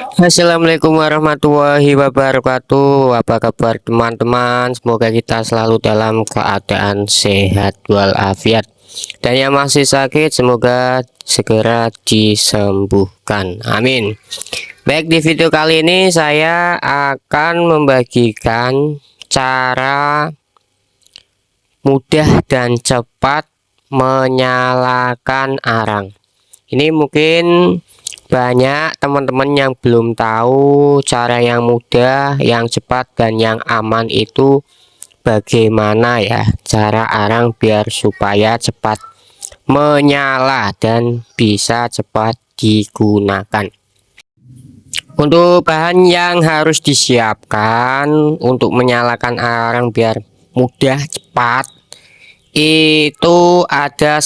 Assalamualaikum warahmatullahi wabarakatuh. Apa kabar teman-teman? Semoga kita selalu dalam keadaan sehat walafiat. Dan yang masih sakit semoga segera disembuhkan. Amin. Baik, di video kali ini saya akan membagikan cara mudah dan cepat menyalakan arang. Ini mungkin banyak teman-teman yang belum tahu cara yang mudah, yang cepat dan yang aman itu bagaimana ya cara arang biar supaya cepat menyala dan bisa cepat digunakan. Untuk bahan yang harus disiapkan untuk menyalakan arang biar mudah cepat itu ada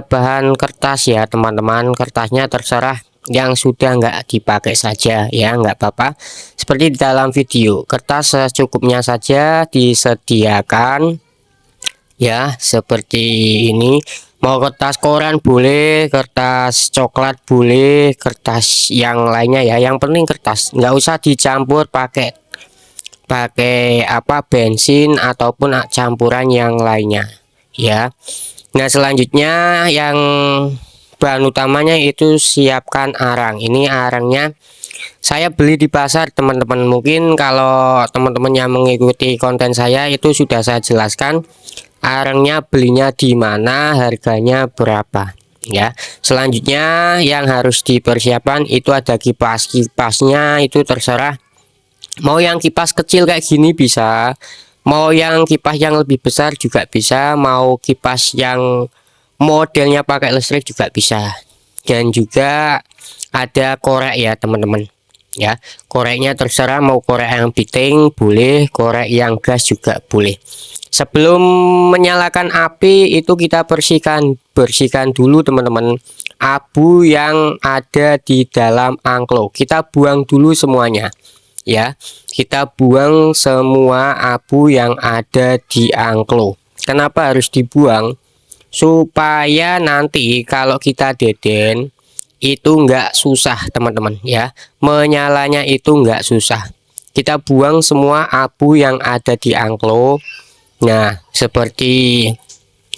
bahan kertas ya teman-teman. Kertasnya terserah yang sudah nggak dipakai saja ya, nggak apa-apa, seperti di dalam video. Kertas secukupnya saja disediakan ya, seperti ini. Mau kertas koran boleh, kertas coklat boleh, kertas yang lainnya ya, yang penting kertas, nggak usah dicampur pakai bensin ataupun campuran yang lainnya ya. Nah, selanjutnya yang bahan utamanya itu siapkan arang. Ini arangnya saya beli di pasar teman-teman. Mungkin kalau teman-teman yang mengikuti konten saya itu sudah saya jelaskan arangnya belinya di mana, harganya berapa ya. Selanjutnya yang harus dipersiapkan itu ada kipas. Kipasnya itu terserah, mau yang kipas kecil kayak gini bisa, mau yang kipas yang lebih besar juga bisa, mau kipas yang modelnya pakai listrik juga bisa. Dan juga ada korek ya teman-teman ya. Koreknya terserah, mau korek yang piting boleh, korek yang gas juga boleh. Sebelum menyalakan api itu kita bersihkan dulu teman-teman abu yang ada di dalam angklung. Kita buang dulu semuanya ya. Kita buang semua abu yang ada di angklung. Kenapa harus dibuang? Supaya nanti kalau kita deden itu enggak susah teman-teman ya, menyalanya itu enggak susah. Kita buang semua abu yang ada di angklung. Nah, seperti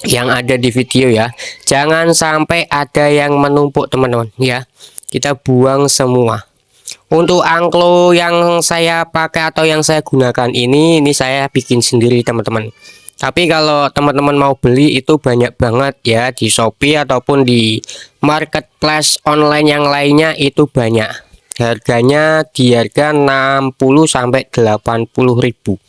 yang ada di video ya, jangan sampai ada yang menumpuk teman-teman ya. Kita buang semua. Untuk angklo yang saya pakai atau yang saya gunakan ini saya bikin sendiri teman-teman. Tapi kalau teman-teman mau beli itu banyak banget ya, di Shopee ataupun di marketplace online yang lainnya itu banyak. Harganya di harga 60 sampai 80.000.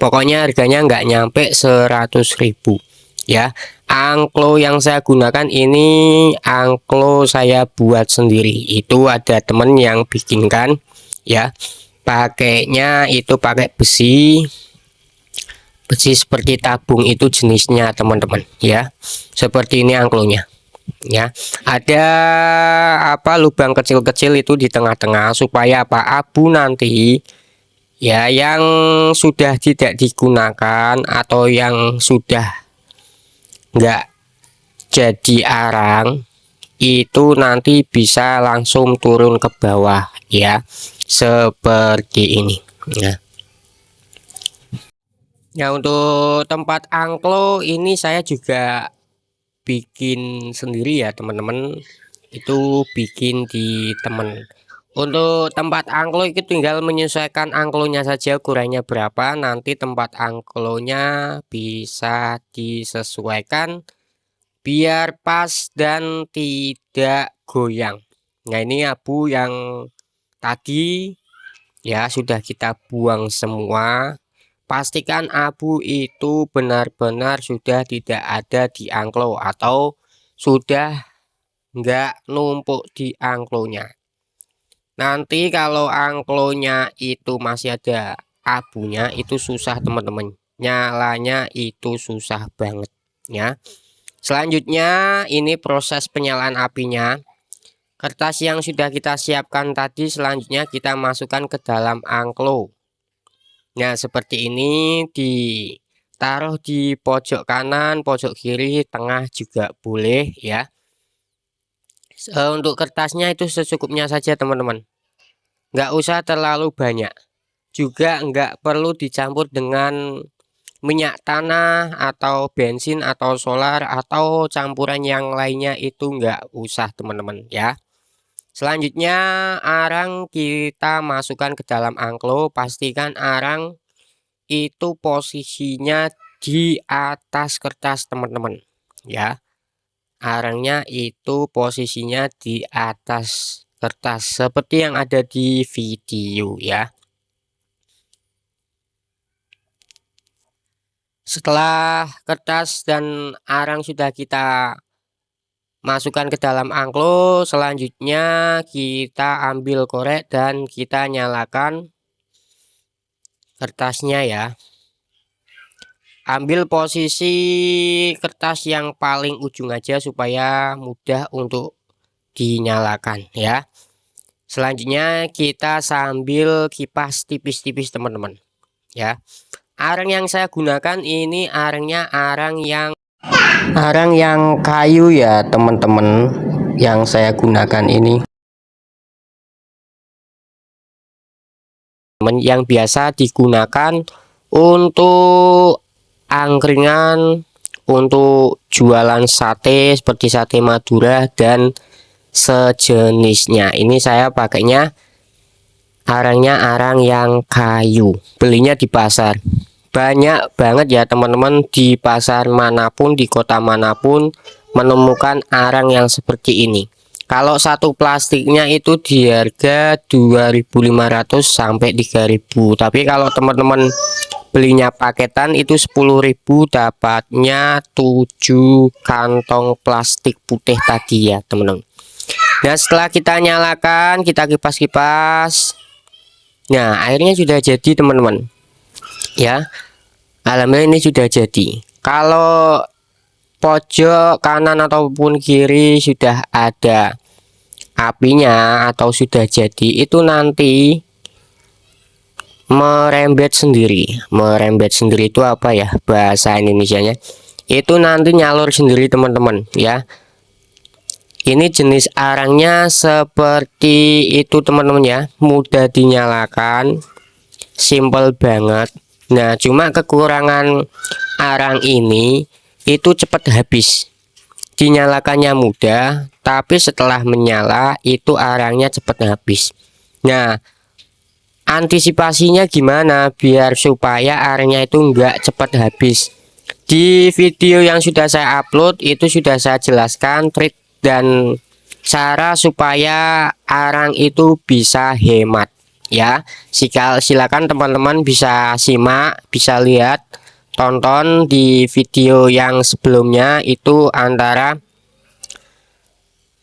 Pokoknya harganya nggak nyampe 100.000 ya. Angklo yang saya gunakan ini angklo saya buat sendiri. Itu ada temen yang bikinkan ya. Pakainya itu pakai besi seperti tabung, itu jenisnya teman-teman ya. Seperti ini angklonya ya. Ada lubang kecil-kecil itu di tengah-tengah supaya abu nanti ya yang sudah tidak digunakan atau yang sudah enggak jadi arang itu nanti bisa langsung turun ke bawah ya, seperti ini ya. Ya, untuk tempat angklo ini saya juga bikin sendiri ya teman-teman, itu bikin di temen. Untuk tempat angklo itu tinggal menyesuaikan angklonya saja ukurannya berapa, nanti tempat angklonya bisa disesuaikan biar pas dan tidak goyang. Nah, ini abu yang tadi ya sudah kita buang semua. Pastikan abu itu benar-benar sudah tidak ada di angklo atau sudah enggak numpuk di angklonya. Nanti kalau angklonya itu masih ada abunya itu susah teman-teman, nyalanya itu susah banget ya. Selanjutnya ini proses penyalaan apinya. Kertas yang sudah kita siapkan tadi selanjutnya kita masukkan ke dalam angklo. Nah, seperti ini, ditaruh di pojok kanan, pojok kiri, tengah juga boleh ya. Untuk kertasnya itu secukupnya saja teman-teman. nggak usah terlalu banyak, juga nggak perlu dicampur dengan minyak tanah atau bensin atau solar atau campuran yang lainnya, itu nggak usah teman-teman ya. Selanjutnya arang kita masukkan ke dalam angklung. Pastikan arang itu posisinya di atas kertas teman-teman ya. Arangnya itu posisinya di atas kertas seperti yang ada di video ya. Setelah kertas dan arang sudah kita masukkan ke dalam angklung, selanjutnya kita ambil korek dan kita nyalakan kertasnya ya. Ambil posisi kertas yang paling ujung aja supaya mudah untuk dinyalakan ya. Selanjutnya kita sambil kipas tipis-tipis teman-teman ya. Arang yang saya gunakan ini arangnya arang yang kayu ya teman-teman, yang saya gunakan ini yang biasa digunakan untuk angkringan, untuk jualan sate seperti sate Madura dan sejenisnya. Ini saya pakainya arangnya arang yang kayu, belinya di pasar. Banyak banget ya teman-teman, di pasar manapun, di kota manapun menemukan arang yang seperti ini. Kalau satu plastiknya itu di harga 2.500 sampai 3.000. Tapi kalau teman-teman belinya paketan itu 10.000, dapatnya 7 kantong plastik putih tadi ya teman-teman. Nah setelah kita nyalakan, kita kipas-kipas. Nah airnya sudah jadi teman-teman ya. Alhamdulillah ini sudah jadi. Kalau pojok kanan ataupun kiri sudah ada apinya atau sudah jadi, itu nanti merembet sendiri. Merembet sendiri itu apa ya bahasa Indonesianya? Itu nanti nyalur sendiri teman-teman ya. Ini jenis arangnya seperti itu teman-teman ya, mudah dinyalakan, simple banget. Nah cuma kekurangan arang ini itu cepat habis. Dinyalakannya mudah, tapi setelah menyala itu arangnya cepat habis. Nah antisipasinya gimana biar supaya arangnya itu enggak cepat habis? Di video yang sudah saya upload itu sudah saya jelaskan trik dan cara supaya arang itu bisa hemat ya. Silakan teman-teman bisa simak, bisa lihat, tonton di video yang sebelumnya itu, antara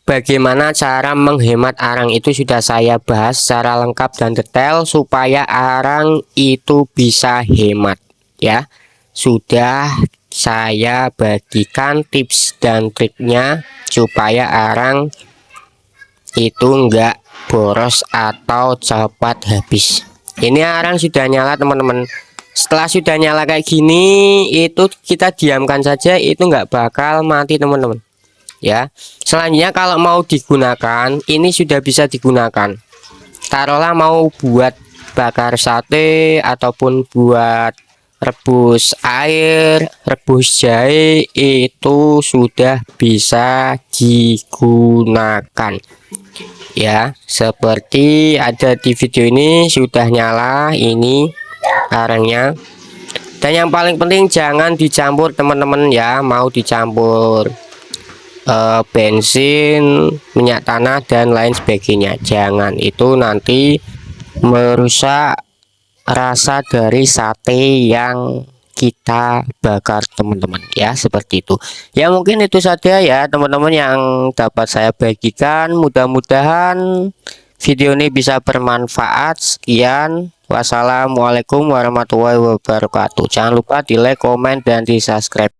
bagaimana cara menghemat arang itu sudah saya bahas secara lengkap dan detail supaya arang itu bisa hemat ya. Sudah saya bagikan tips dan triknya supaya arang itu enggak boros atau cepat habis. Ini arang sudah nyala teman-teman. Setelah sudah nyala kayak gini, itu kita diamkan saja, itu enggak bakal mati teman-teman ya. Selanjutnya kalau mau digunakan, ini sudah bisa digunakan. Taruhlah mau buat bakar sate ataupun buat rebus air, rebus jahe, itu sudah bisa digunakan ya. Seperti ada di video ini sudah nyala ini arangnya. Dan yang paling penting jangan dicampur teman-teman ya. Mau dicampur bensin, minyak tanah dan lain sebagainya jangan, itu nanti merusak rasa dari sate yang kita bakar teman-teman ya. Seperti itu ya. Mungkin itu saja ya teman-teman yang dapat saya bagikan, mudah-mudahan video ini bisa bermanfaat. Sekian, wassalamualaikum warahmatullahi wabarakatuh. Jangan lupa di like, komen dan di subscribe.